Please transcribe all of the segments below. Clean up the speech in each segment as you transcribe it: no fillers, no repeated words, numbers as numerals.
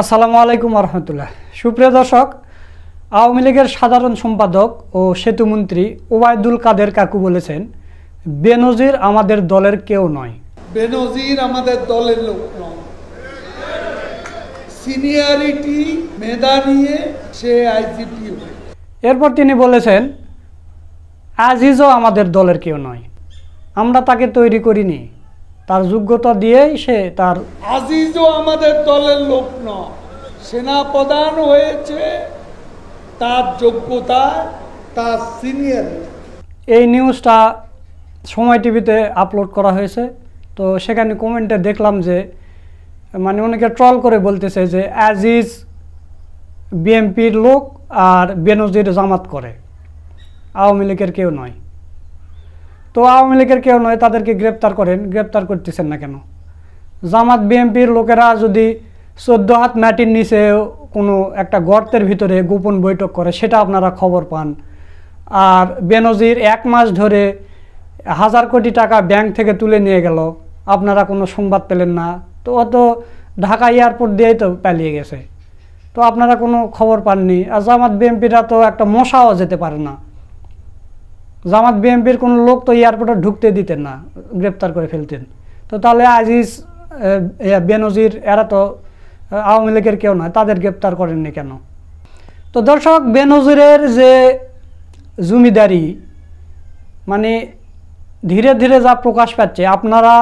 আসসালামু আলাইকুম রহমতুল্লাহ। সুপ্রিয় দর্শক, আওয়ামী লীগের সাধারণ সম্পাদক ও সেতুমন্ত্রী ওবায়দুল কাদের কাকু বলেছেন, বেনজির আমাদের দলের কেউ নয়। বেনজির আমাদের দলের লোক নয়। সিনিয়রিটি মেধা নিয়ে সে আইজিপি। এরপর তিনি বলেছেন, আজিজও আমাদের দলের কেউ নয়, আমরা তাকে তৈরি করিনি, তার যোগ্যতা দিয়েই সে তার। আজিজও আমাদের দলের লোক নয়, সেনাপ্রধান হয়েছে তার যোগ্যতা, তার সিনিয়রিটি। এই নিউজটা সময় টিভিতে আপলোড করা হয়েছে। তো সেখানে কমেন্টে দেখলাম যে মানে অনেকে ট্রল করে বলতেছে যে আজিজ বিএনপির লোক আর বেনজির জামাত করে, আওয়ামী লীগের কেউ নয়। তো আওয়ামী লীগের কেউ নয়, তাদেরকে গ্রেপ্তার করেন, গ্রেপ্তার করতেছেন না কেন? জামাত বিএনপির লোকেরা যদি 14 হাত মাটির নিচে কোনো একটা গর্তের ভিতরে গোপন বৈঠক করে, সেটা আপনারা খবর পান। আর বেনজির 1 মাস ধরে 1000 কোটি টাকা ব্যাংক থেকে তুলে নিয়ে গেল, আপনারা কোনো সংবাদ পেলেন না। তো অত ঢাকা এয়ারপোর্ট দিয়েই তো পালিয়ে গেছে, তো আপনারা কোনো খবর পাননি। আর জামাত বিএনপিরা তো একটা মশাও যেতে পারে না, জামাত বিএনপির কোনো লোক তো এয়ারপোর্টে ঢুকতে দিতেন না, গ্রেপ্তার করে ফেলতেন। তো তাহলে আজিজ বেনজির এরা তো আওয়ামী লীগের কেউ নয়, তাদের গ্রেপ্তার করেননি কেন? তো দর্শক, বেনজিরের যে জমিদারি মানে ধীরে ধীরে যা প্রকাশ পাচ্ছে, আপনারা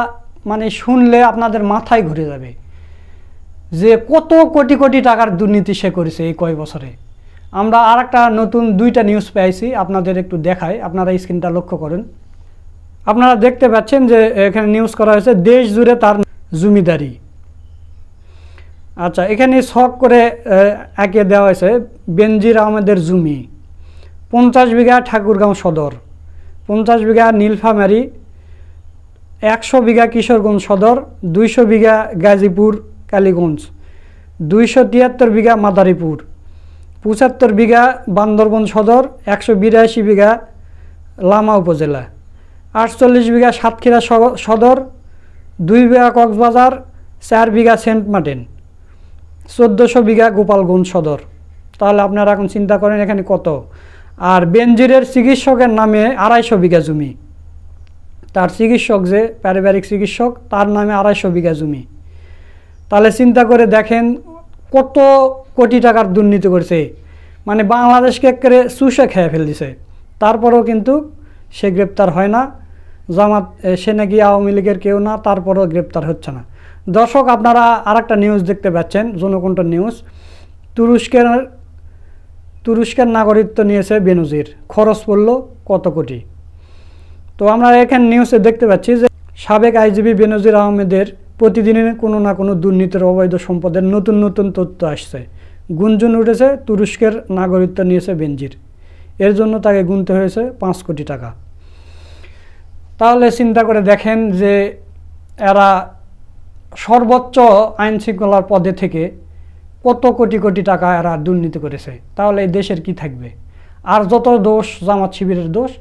মানে শুনলে আপনাদের মাথায় ঘুরে যাবে যে কত কোটি কোটি টাকার দুর্নীতি সে করেছে এই কয় বছরে। আমরা আর একটা নতুন 2টা নিউজ পেয়েছি, আপনাদের একটু দেখাই, আপনারা স্ক্রিনটা লক্ষ্য করেন। আপনারা দেখতে পাচ্ছেন যে এখানে নিউজ করা হয়েছে দেশ জুড়ে তার জমিদারি। আচ্ছা, এখানে শখ করে একে দেওয়া হয়েছে বেনজির আহমেদের জমি 50 বিঘা ঠাকুরগাঁও সদর, 50 বিঘা নীলফামারী, 100 বিঘা কিশোরগঞ্জ সদর, 200 বিঘা গাজীপুর কালীগঞ্জ, 273 বিঘা মাদারীপুর, 75 বিঘা বান্দরবন সদর, 182 বিঘা লামা উপজেলা, 48 বিঘা সাতক্ষীরা সদর, 2 বিঘা কক্সবাজার, 4 বিঘা সেন্ট মার্টিন, 1400 বিঘা গোপালগঞ্জ সদর। তাহলে আপনারা এখন চিন্তা করেন এখানে কত। আর বেনজিরের চিকিৎসকের নামে 250 বিঘা জমি, তার চিকিৎসক যে পারিবারিক চিকিৎসক, তার নামে 250 বিঘা জমি। তাহলে চিন্তা করে দেখেন কত কোটি টাকার দুর্নীতি করেছে, মানে বাংলাদেশকে একেবারে চুষে খেয়ে ফেল দিছে। তারপরেও কিন্তু সে গ্রেপ্তার হয় না। জামাত সে নাকি আওয়ামী লীগের কেউ না, তারপরেও গ্রেপ্তার হচ্ছে না। দর্শক, আপনারা আর একটা নিউজ দেখতে পাচ্ছেন, জনকণ্ঠ নিউজ। তুরস্কের নাগরিকত্ব নিয়েছে বেনজির, খরচ পড়ল কত কোটি। তো আমরা এখানে নিউজে দেখতে পাচ্ছি যে সাবেক আইজিপি বেনজির আহমেদের প্রতিদিনের কোনো না কোনো দুর্নীতির অবৈধ সম্পদের নতুন নতুন তথ্য আসছে। গুঞ্জন উঠেছে তুরস্কের নাগরিকত্ব নিয়েছে বেনজির, এর জন্য তাকে গুনতে হয়েছে 5 কোটি টাকা। তাহলে চিন্তা করে দেখেন যে এরা সর্বোচ্চ আইন শৃঙ্খলার পদে থেকে কত কোটি কোটি টাকা এরা দুর্নীতি করেছে। তাহলে এই দেশের কি থাকবে? আর যত দোষ জামাত শিবিরের দোষ।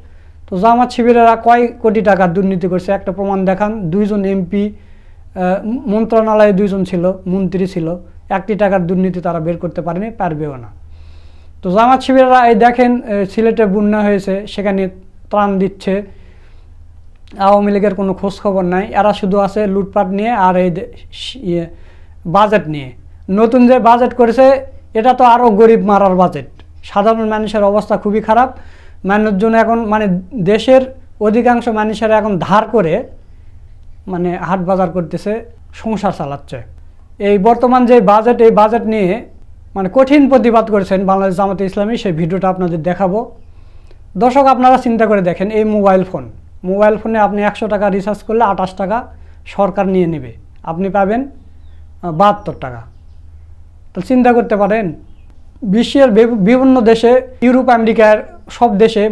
তো জামাত শিবিরেরা কয় কোটি টাকা দুর্নীতি করেছে একটা প্রমাণ দেখান। 2 জন এমপি মন্ত্রণালয়ে 2 জন ছিল, মন্ত্রী ছিল, 1 টাকার দুর্নীতি তারা বের করতে পারেনি, পারবেও না। তো জামাত শিবিরেরা এই দেখেন সিলেটে বন্যা হয়েছে, সেখানে ত্রাণ দিচ্ছে, আওয়ামী লীগের কোনো খোঁজ খবর নাই। এরা শুধু আছে লুটপাট নিয়ে আর এই বাজেট নিয়ে। নতুন যে বাজেট করেছে এটা তো আরও গরিব মারার বাজেট। সাধারণ মানুষের অবস্থা খুবই খারাপ। মানুষজন এখন মানে দেশের অধিকাংশ মানুষেরা এখন ধার করে মানে হাট বাজার করতেছে, সংসার চালাচ্ছে। এই বর্তমান যে বাজেট, এই বাজেট নিয়ে মানে কঠিন প্রতিবাদ করেছেন বাংলাদেশ জামাতে ইসলামী, সেই ভিডিওটা আপনাদের দেখাবো। দর্শক, আপনারা চিন্তা করে দেখেন, এই মোবাইল ফোনে আপনি 100 টাকা রিচার্জ করলে 28 টাকা সরকার নিয়ে নেবে, আপনি পাবেন 72 টাকা। তো চিন্তা করতে পারেন, বিশ্বের বিভিন্ন দেশে, ইউরোপ আমেরিকার সব দেশে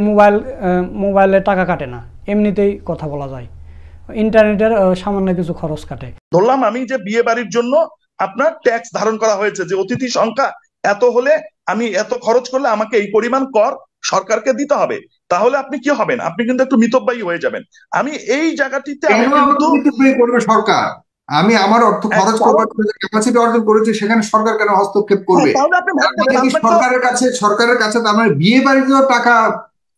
মোবাইলে টাকা কাটে না, এমনিতেই কথা বলা যায়, ইন্টারনেটের সামান্য কিছু খরচ কাটে। ধরলাম আমি যে বিয়ে বাড়ির জন্য আপনার ট্যাক্স ধারণ করা হয়েছে, যে অতিথি সংখ্যা এত হলে আমি এত খরচ করলে আমাকে এই পরিমাণ কর সরকারকে দিতে হবে, তাহলে আপনি কি হবেন? আপনি কিন্তু একটু মিতব্যয়ী হয়ে যাবেন। আমি এই জায়গাটিতে করবে সরকার আমি আমার অর্থ খরচ করবার ক্যাপাসিটি অর্জন করেছি, সেখানে সরকার কেন হস্তক্ষেপ করবে? তাহলে আপনি ভোট দেবেন। কি সরকারের কাছে তো আমার বিয়ে বাড়িতেও টাকা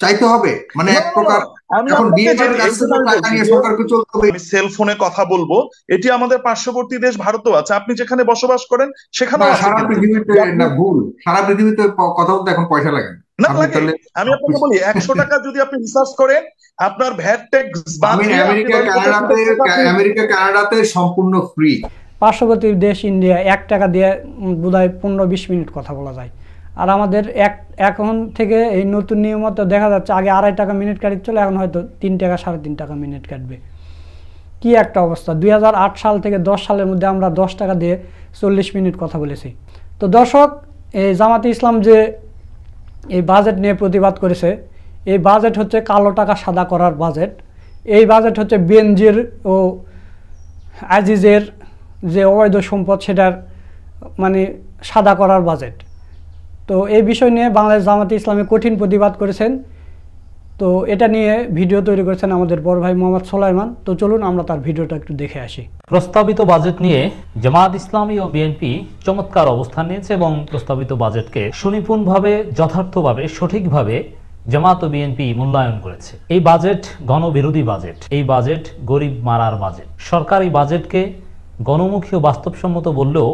চাইতে হবে? মানে এক প্রকার আমি এখন বিয়ে আপনাকে বাড়ির কাছ থেকে টাকা নিয়ে সরকারকে চলতে হবে। আমি সেল ফোনে কথা বলবো, এটি আমাদের পার্শ্ববর্তী দেশ ভারতও আছে, আপনি যেখানে বসবাস করেন সেখানেও আছে। সারা পৃথিবীতে না, ভুল, সারা পৃথিবীতে কথা বলতে এখন পয়সা লাগে না আপনি লাগে। তাহলে আমি আপনাকে বলি 100 টাকা যদি আপনি রিসার্চ করেন, আপনার ভ্যাট ট্যাক্স বাদ আমি দিয়ে আমেরিকা কানাডাতে সম্পূর্ণ ফ্রি। পার্শ্ববর্তী দেশ ইন্ডিয়া 1 টাকা দিয়ে বোধহয় 15-20 মিনিট কথা বলা যায়। আর আমাদের এখন থেকে এই নতুন নিয়ম মতো দেখা যাচ্ছে আগে 2.5 টাকা মিনিট কাটিয়ে চলে, এখন হয়তো 3 টাকা 3.5 টাকা মিনিট কাটবে। কি একটা অবস্থা! 2008 সাল থেকে 10 সালের মধ্যে আমরা 10 টাকা দিয়ে 40 মিনিট কথা বলেছি। তো দর্শক, এই জামাতে ইসলাম যে এই বাজেট নিয়ে প্রতিবাদ করেছে, এই বাজেট হচ্ছে কালো টাকা সাদা করার বাজেট। এই বাজেট হচ্ছে বেনজির ও আজিজের যে অবৈধ সম্পদ সেটার মানে সাদা করার বাজেট। তো এই বিষয় নিয়ে বাংলাদেশ জামাতে ইসলামী কঠিন প্রতিবাদ করেছেন। তো এটা নিয়ে ভিডিও তৈরি করেছেন আমাদের বড় ভাই মোহাম্মদ সোলাইমান। তো চলুন আমরা তার ভিডিওটা একটু দেখে আসি। প্রস্তাবিত বাজেট নিয়ে জামায়াত ইসলামী ও বিএনপি চমৎকার অবস্থান নিয়েছে এবং প্রস্তাবিত বাজেটকে সুনিপুণভাবে, যথার্থভাবে, সঠিকভাবে জামায়াত ও বিএনপি মূল্যায়ন করেছে। এই বাজেট গণবিরোধী বাজেট, এই বাজেট গরিব মারার বাজেট। সরকার এই বাজেটকে গণমুখী ও বাস্তবসম্মত বললেও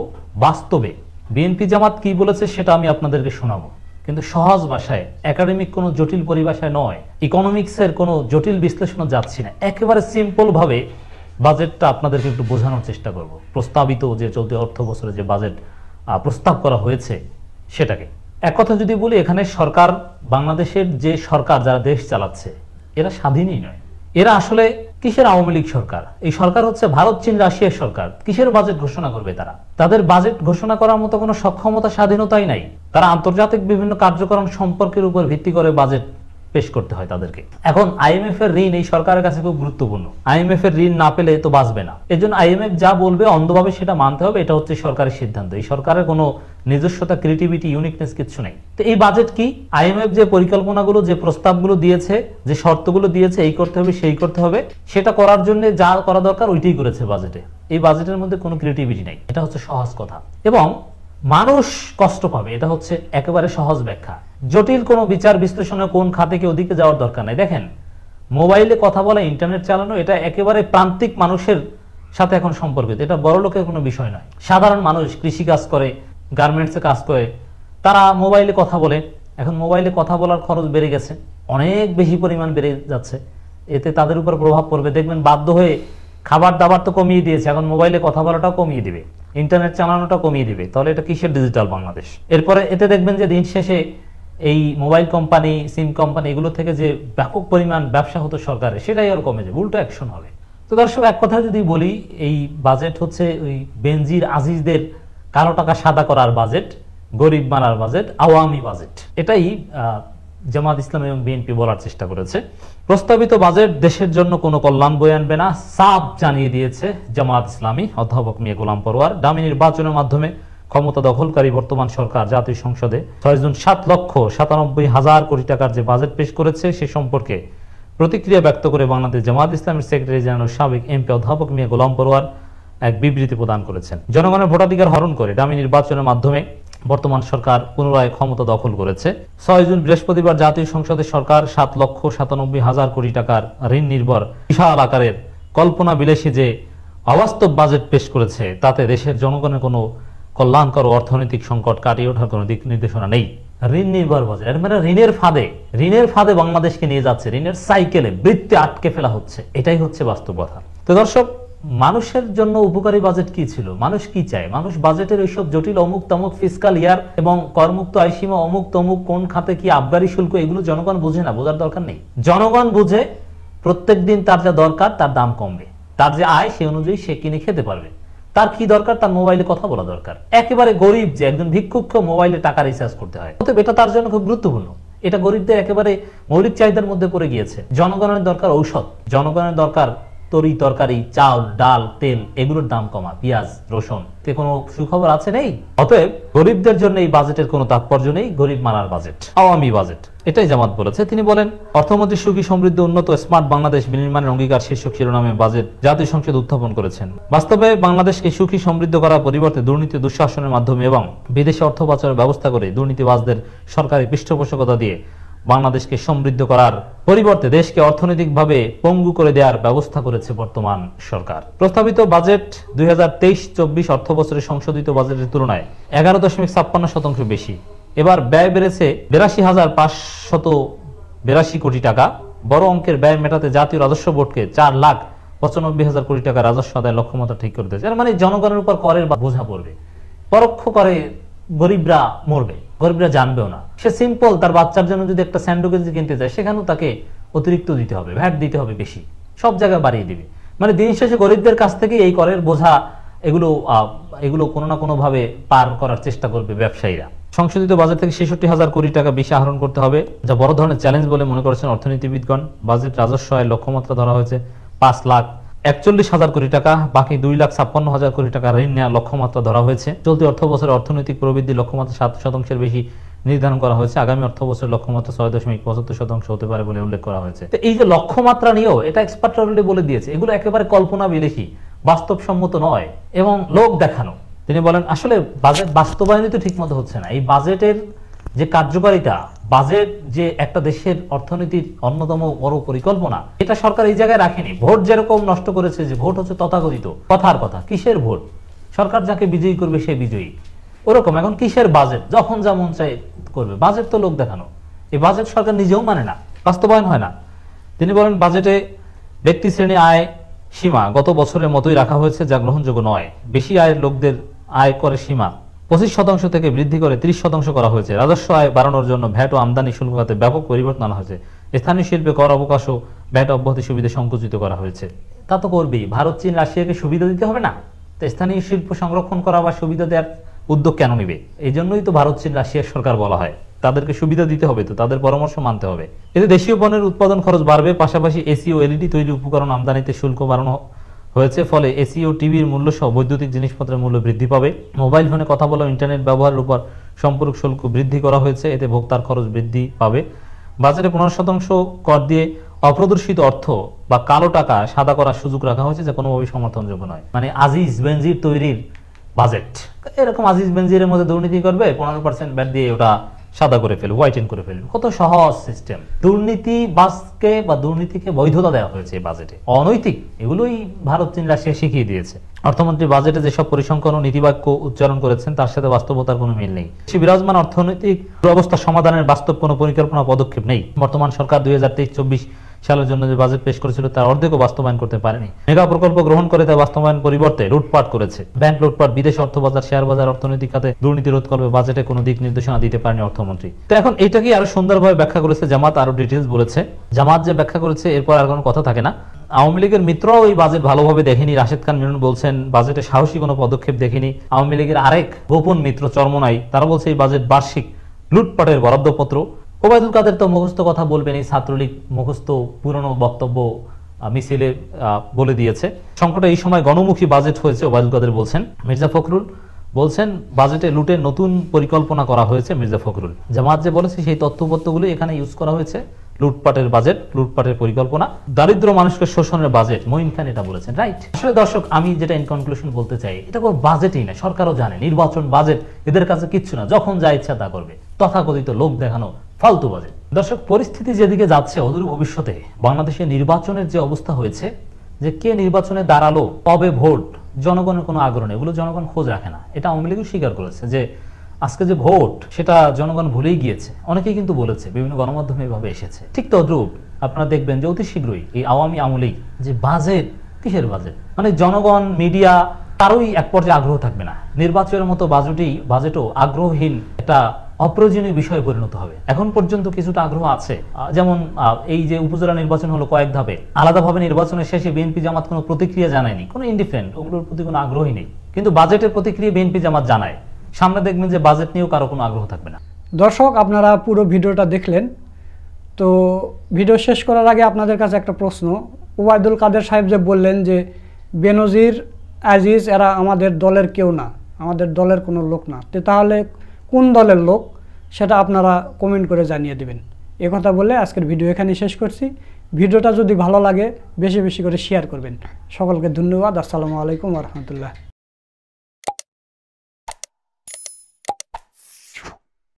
বাস্তবে বিএনপি জামাত কি বলেছে সেটা আমি আপনাদেরকে শোনাবো, কিন্তু সহজ ভাষায়, একাডেমিক কোনো জটিল পরিভাষায় নয়, ইকোনমিক্সের কোনো জটিল বিশ্লেষণও যাচ্ছি না, একেবারে সিম্পল ভাবে বাজেটটা আপনাদেরকে একটু বোঝানোর চেষ্টা করব। প্রস্তাবিত যে চলতি অর্থ বছরে যে বাজেট প্রস্তাব করা হয়েছে সেটাকে এক কথা যদি বলি, এখানে সরকার, বাংলাদেশের যে সরকার যারা দেশ চালাচ্ছে, এরা স্বাধীনই নয়। এরা আসলে কিসের আওয়ামী লীগ সরকার? এই সরকার হচ্ছে ভারত, চীন, রাশিয়ার সরকার। কিসের বাজেট ঘোষণা করবে তারা? তাদের বাজেট ঘোষণা করার মতো কোনো সক্ষমতা, স্বাধীনতাই নাই। তারা আন্তর্জাতিক বিভিন্ন কার্যক্রম সম্পর্কের উপর ভিত্তি করে বাজেট পেশ করতে হয় তাদেরকে। এখন আইএমএফ এর ঋণ এই সরকারের কাছে খুব গুরুত্বপূর্ণ। আইএমএফ এর ঋণ না পেলে তো বাঁচবে না। এজন্য আইএমএফ যা বলবে অন্ধভাবে সেটা মানতে হবে। এটা হচ্ছে সরকারের সিদ্ধান্ত। এই সরকারের কোনো নিজস্বতা, ক্রিয়েটিভিটি, ইউনিকনেস কিছু নেই। তো এই বাজেট কি? আইএমএফ যে পরিকল্পনাগুলো, যে প্রস্তাবগুলো দিয়েছে, যে শর্তগুলো দিয়েছে, এই করতে হবে, সেই করতে হবে, সেটা করার জন্য যা করা দরকার ওইটাই করেছে বাজেটে। এই বাজেটের মধ্যে কোনো ক্রিয়েটিভিটি নাই, এটা হচ্ছে সহজ কথা। এবং মানুষ কষ্ট পাবে, এটা হচ্ছে একেবারে সহজ ব্যাখ্যা। জটিল কোনো বিচার বিশ্লেষণে কোন খাতে কি ওদিকে যাওয়ার দরকার নাই। দেখেন, মোবাইলে কথা বলা, ইন্টারনেট চালানো, এটা একেবারে প্রান্তিক মানুষের সাথে এখন সম্পর্কিত। এটা বড় লোকের কোনো বিষয় নয়। সাধারণ মানুষ কৃষি কাজ করে, গার্মেন্টসে কাজ করে, তারা মোবাইলে কথা বলে। এখন মোবাইলে কথা বলার খরচ বেড়ে গেছে, অনেক বেশি পরিমাণ বেড়ে যাচ্ছে। এতে তাদের উপর প্রভাব পড়বে। দেখবেন বাধ্য হয়ে খাবার দাবার তো কমিয়ে দিয়েছে, এখন মোবাইলে কথা বলাটাও কমিয়ে দিবে, ইন্টারনেট চালানোটা কমিয়ে দিবে। তাহলে এটা কিসের ডিজিটাল বাংলাদেশ? এরপরে এতে দেখবেন যে দিন শেষে এই মোবাইল কোম্পানি, সিম কোম্পানি, এগুলো থেকে যে ব্যাপক পরিমাণ ব্যবসা হতো সরকারের, সেটাই আর কমে যাবে, উল্টো অ্যাকশন হবে। তো দর্শক, এক কথা যদি বলি, এই বাজেট হচ্ছে ওই বেনজির আজিজদের কালো টাকা সাদা করার বাজেট, গরিব মারার বাজেট, আওয়ামী বাজেট। এটাই জামাত ইসলাম এবং বিএনপি বলার চেষ্টা করেছে। প্রস্তাবিত বাজেট দেশের জন্য কোনো কল্যাণ বয়ে আনবে না, সাফ জানিয়ে দিয়েছে জামাত ইসলামী। অধ্যাপক মিয়া গোলাম পরোয়ার ডামি নির্বাচনের মাধ্যমে ক্ষমতা দখলকারী বর্তমান সরকার জাতীয় সংসদে 6 জুন 7,97,000 কোটি টাকার যে বাজেট পেশ করেছে সে সম্পর্কে প্রতিক্রিয়া ব্যক্ত করে বাংলাদেশ জামাত ইসলামের সেক্রেটারি জেনারেল সাবেক এমপি অধ্যাপক মিয়া গোলাম পরোয়ার এক বিবৃতি প্রদান করেছেন। জনগণের ভোটাধিকার হরণ করে ডামি নির্বাচনের মাধ্যমে বর্তমান সরকার পুনরায় ক্ষমতা দখল করেছে। 6 জুন বৃহস্পতিবার জাতীয় সংসদে সরকার 7,97,000 কোটি টাকার ঋণ নির্ভর বিশাল আকারের কল্পনা বিলাসী যে অবাস্তব বাজেট পেশ করেছে, তাতে দেশের জনগণের কোনো কল্যাণকর অর্থনৈতিক সংকট কাটিয়ে ওঠার কোনো দিক নির্দেশনা নেই। ঋণ নির্ভর বাজেট, এর মানে ঋণের ফাঁদে বাংলাদেশকে নিয়ে যাচ্ছে, ঋণের সাইকেলে, বৃত্তে আটকে ফেলা হচ্ছে। এটাই হচ্ছে বাস্তব কথা। তো দর্শক, মানুষের জন্য উপকারী বাজেট কি ছিল? মানুষ কি চায়? মানুষ বাজেটের ওইসব জটিল অমুক তমুক ফিসকাল ইয়ার এবং করমুক্ত আয়সীমা, অমুক তমুক কোন খাতে কি আবগারি শুল্ক, এগুলো জনগণ বুঝে না, বোঝার দরকার নেই। জনগণ বুঝে প্রত্যেক দিন তার যা দরকার তার দাম কমবে, তার যে আয় সে অনুযায়ী সে কিনে খেতে পারবে। তার কি দরকার? তার মোবাইলে কথা বলা দরকার। একেবারে গরিব যে একজন ভিক্ষুককে মোবাইলে টাকা রিচার্জ করতে হয়, অতএব এটা তার জন্য খুব গুরুত্বপূর্ণ। এটা গরিবদের একেবারে মৌলিক চাহিদার মধ্যে পড়ে গিয়েছে। জনগণের দরকার ঔষধ, জনগণের দরকার তরি তরকারি, চাল, ডাল, তেল এগুলোর দাম কমা, পেঁয়াজ, রসুন, তে কোনো সুখবর আছে? নেই। অতএব গরিবদের জন্য এই বাজেটের কোনো তাৎপর্য নেই, গরিব মারার বাজেট, আওয়ামী বাজেট, এটাই জামাত বলেছে। তিনি বলেন, অর্থমন্ত্রী সুখী সমৃদ্ধ উন্নত স্মার্ট বাংলাদেশ বিনির্মাণের অঙ্গীকার শীর্ষক শিরোনামে বাজেট জাতীয় সংসদ উত্থাপন করেছেন। বাস্তবে বাংলাদেশকে সুখী সমৃদ্ধ করার পরিবর্তে দুর্নীতি দুঃশাসনের মাধ্যমে এবং বিদেশে অর্থ পাচারের ব্যবস্থা করে দুর্নীতিবাজদের সরকারি পৃষ্ঠপোষকতা দিয়ে বাংলাদেশকে সমৃদ্ধ করার পরিবর্তে দেশকে অর্থনৈতিকভাবে পঙ্গু করে দেওয়ার ব্যবস্থা করেছে বর্তমান সরকার। প্রস্তাবিত বাজেট 2023-24 অর্থ বছরের সংশোধিত বাজেটের তুলনায় 11.56% বেশি। এবার ব্যয় বেড়েছে 82,582 কোটি টাকা। বড় অঙ্কের ব্যয় মেটাতে জাতীয় রাজস্ব বোর্ডকে 4,95,000 কোটি টাকা রাজস্ব আদায় লক্ষ্যমাত্রা ঠিক করে দিয়েছে। মানে জনগণের উপর করের বোঝা পড়বে, পরোক্ষ করে গরিবরা মরবে, গরিবরা জানবেও না। সে সিম্পল, তার বাচ্চার জন্য যদি একটা স্যান্ডউইচ কিনতে যায় সেখানেও তাকে অতিরিক্ত দিতে হবে, ভ্যাট দিতে হবে বেশি, সব জায়গায় বাড়িয়ে দিবে। মানে দিন শেষে গরিবদের কাছ থেকে এই করের বোঝা এগুলো কোনো না কোনো ভাবে পার করার চেষ্টা করবে ব্যবসায়ীরা। সংশোধিত বাজেট থেকে 66,000 কোটি টাকা বেশি আহরণ করতে হবে, যা বড় ধরনের চ্যালেঞ্জ বলে মনে করেছেন অর্থনীতিবিদগণ। বাজেট রাজস্ব আয়ের লক্ষ্যমাত্রা ধরা হয়েছে 5,41,000 কোটি টাকা, বাকি 2,56,000 কোটি টাকা ঋণ নেওয়ার লক্ষ্যমাত্রা ধরা হয়েছে। চলতি অর্থ বছরে অর্থনৈতিক প্রবৃদ্ধি লক্ষ্যমাত্রা 7% বেশি নির্ধারণ করা হয়েছে। আগামী অর্থ বছরের লক্ষ্যমাত্রা 6.75% হতে পারে বলে উল্লেখ করা হয়েছে। তো এই যে লক্ষ্যমাত্রা নিয়েও এটা এক্সপার্ট অলরেডি বলে দিয়েছে, এগুলো একেবারে কল্পনা বিলেসী, বাস্তবসম্মত নয় এবং লোক দেখানো। তিনি বলেন, আসলে বাজেট বাস্তবায়নই তো ঠিক মতো হচ্ছে না। এই বাজেটের যে কার্যকারিতা, বাজেট যে একটা দেশের অর্থনীতির অন্যতম বড় পরিকল্পনা, এটা সরকার এই জায়গায় রাখেনি। ভোট যেরকম নষ্ট করেছে, যে ভোট হচ্ছে তথাকথিত কথার কথা, কিসের ভোট? সরকার যাকে বিজয়ী করবে সে বিজয়ী, ওরকম। এখন কিসের বাজেট? যখন যা মন চায় করবে। বাজেট তো লোক দেখানো। এই বাজেট সরকার নিজেও মানে না, বাস্তবায়ন হয় না। তিনি বলেন, বাজেটে ব্যক্তি শ্রেণী আয় সীমা গত বছরের মতোই রাখা হয়েছে, যা গ্রহণযোগ্য নয়। বেশি আয়ের লোকদের আয় করে সীমা 25% থেকে বৃদ্ধি করে 30% করা হয়েছে। রাজস্ব আয় বাড়ানোর জন্য ভ্যাট ও আমদানি শুল্ক খাতে ব্যাপক পরিবর্তন আনা হয়েছে। স্থানীয় শিল্পে কর অবকাশ ও ভ্যাট অব্যাহতি সুবিধা সংকুচিত করা হয়েছে। তা তো করবেই, ভারত, চীন, রাশিয়াকে সুবিধা দিতে হবে না? তো স্থানীয় শিল্প সংরক্ষণ করা বা সুবিধা দেওয়ার উদ্যোগ কেন নিবে? এই জন্যই তো ভারত, চীন, রাশিয়ার সরকার বলা হয়, তাদেরকে সুবিধা দিতে হবে, তো তাদের পরামর্শ মানতে হবে। এতে দেশীয় পণ্যের উৎপাদন খরচ বাড়বে। পাশাপাশি এসি ও এলইডি তৈরি উপকরণ আমদানিতে শুল্ক বাড়ানো হয়েছে। ফলে এসি ও টিভির মূল্য সহ বৈদ্যুতিক জিনিসপত্রের মূল্য বৃদ্ধি পাবে। মোবাইল ফোনে কথা বলা, ইন্টারনেট ব্যবহারের উপর সম্পূরক শুল্ক বৃদ্ধি করা হয়েছে। এতে ভোক্তার খরচ বৃদ্ধি পাবে। বাজারে 15% কর দিয়ে অপ্রদর্শিত অর্থ বা কালো টাকা সাদা করার সুযোগ রাখা হয়েছে, যা কোনোভাবেই সমর্থনযোগ্য নয়। মানে আজিজ বেনজির তৈরির বাজেট, এরকম আজিজ বেনজিরের মধ্যে দুর্নীতি করবে, 15% ব্যাট দিয়ে ওটা সাদা করে ফেলবে, হোয়াইটেন করে ফেলবে। কত সহজ সিস্টেম। দুর্নীতিবাজকে বা দুর্নীতিকে বৈধতা দেওয়া হয়েছে এই বাজেটে। অনৈতিক এগুলোই ভারত, চীন, রাশিয়া শিখিয়ে দিয়েছে। অর্থমন্ত্রী বাজেটে যেসব পরিসংখ্যান ও নীতিবাক্য উচ্চারণ করেছেন তার সাথে বাস্তবতার কোনো মিল নেই। বিরাজমান অর্থনৈতিক দুরবস্থা সমাধানের বাস্তব কোনো পরিকল্পনা পদক্ষেপ নেই। বর্তমান সরকার 2023-24 সালের জন্য যে বাজেট পেশ করেছিল তার অর্ধেকও বাস্তবায়ন করতে পারেনি। মেগা প্রকল্প গ্রহণ করে তা বাস্তবায়ন পরিবর্তে লুটপাট করেছে। ব্যাংক লুটপাট, বিদেশ অর্থ বাজার, শেয়ার বাজার, অর্থনৈতিক খাতে দুর্নীতি রোধ করবে বাজেটে কোনো দিক নির্দেশনা দিতে পারেনি অর্থমন্ত্রী। তো এখন এইটাকে আরো সুন্দরভাবে ব্যাখ্যা করেছে জামাত, আরো ডিটেইলস বলেছে। জামাত যে ব্যাখ্যা করেছে এরপর আর কোনো কথা থাকে না। আওয়ামী লীগের মিত্ররাও এই বাজেট ভালোভাবে দেখেনি। রাশেদ খান মিলন বলছেন বাজেটে সাহসী কোনো পদক্ষেপ দেখেনি। আওয়ামী লীগের আরেক গোপন মিত্র চরমনাই, তারা বলছে এই বাজেট বার্ষিক লুটপাটের বরাদ্দপত্র। ওবায়দুল কাদের তো মুখস্থ কথা বলবেন, এই ছাত্রলীগ মুখস্থ পুরনো বক্তব্য মিছিলে বলে দিয়েছে। সংকটে এই সময় গণমুখী বাজেট হয়েছে ওবায়দুল কাদের বলছেন। মির্জা ফখরুল বলছেন বাজেটে লুটের নতুন পরিকল্পনা করা হয়েছে। মির্জা ফখরুল জামাত যে বলেছে সেই তথ্যপত্রগুলো এখানে ইউজ করা হয়েছে। লুটপাটের বাজেট, লুটপাটের পরিকল্পনা, দারিদ্র মানুষকে শোষণের বাজেট। মঈন খান এটা বলেছেন, রাইট। আসলে দর্শক, আমি যেটা ইন কনক্লুশন বলতে চাই, এটা কোনো বাজেটই না। সরকারও জানে নির্বাচন বাজেট এদের কাছে কিচ্ছু না, যখন যা ইচ্ছা তা করবে। তথাকথিত লোক দেখানো ফালতু বাজেট। দর্শক, পরিস্থিতি যেদিকে যাচ্ছে অদূর ভবিষ্যতে বাংলাদেশে নির্বাচনের যে অবস্থা হয়েছে, যে কে নির্বাচনে দাঁড়ালো, কবে ভোট, জনগণের কোনো আগ্রহ নেই, এগুলো জনগণ খোঁজ রাখে না। এটা আওয়ামী লীগও স্বীকার করেছে যে আজকে যে ভোট সেটা জনগণ ভুলেই গিয়েছে। অনেকেই কিন্তু বলেছে, বিভিন্ন গণমাধ্যমে এভাবে এসেছে। ঠিক তদ্রূপ আপনারা দেখবেন যে অতি শীঘ্রই এই আওয়ামী আমলেই যে বাজেট, কিসের বাজেট, মানে জনগণ, মিডিয়া কারোই এক পর্যায়ে আগ্রহ থাকবে না। নির্বাচনের মতো বাজেটও আগ্রহহীন একটা অপ্রয়োজনীয় বিষয়ে পরিণত হবে। এখন পর্যন্ত কিছুটা আগ্রহ আছে, যেমন এই যে উপজেলা নির্বাচন হলো কয়েক ধাপে, আলাদাভাবে নির্বাচনের শেষে বিএনপি জামাত কোনো প্রতিক্রিয়া জানায়নি, কোনো ইনডিফারেন্ট, ওগুলোর প্রতি কোনো আগ্রহই নেই। কিন্তু বাজেটের প্রতিক্রিয়া বিএনপি জামাত জানায়। সামনে দেখবেন যে বাজেট নিয়েও কারো কোনো আগ্রহ থাকবে না। দর্শক, আপনারা পুরো ভিডিওটা দেখলেন। তো ভিডিও শেষ করার আগে আপনাদের কাছে একটা প্রশ্ন, ওবায়দুল কাদের সাহেব যে বললেন যে বেনজির, আজিজ এরা আমাদের দলের কেউ না, আমাদের দলের কোনো লোক না, তো তাহলে কোন দলের লোক সেটা আপনারা কমেন্ট করে জানিয়ে দেবেন। এ কথা বলে আজকের ভিডিও এখানে শেষ করছি। ভিডিওটা যদি ভালো লাগে বেশি বেশি করে শেয়ার করবেন। সকলকে ধন্যবাদ। আসসালামু আলাইকুম ওয়া রাহমাতুল্লাহ।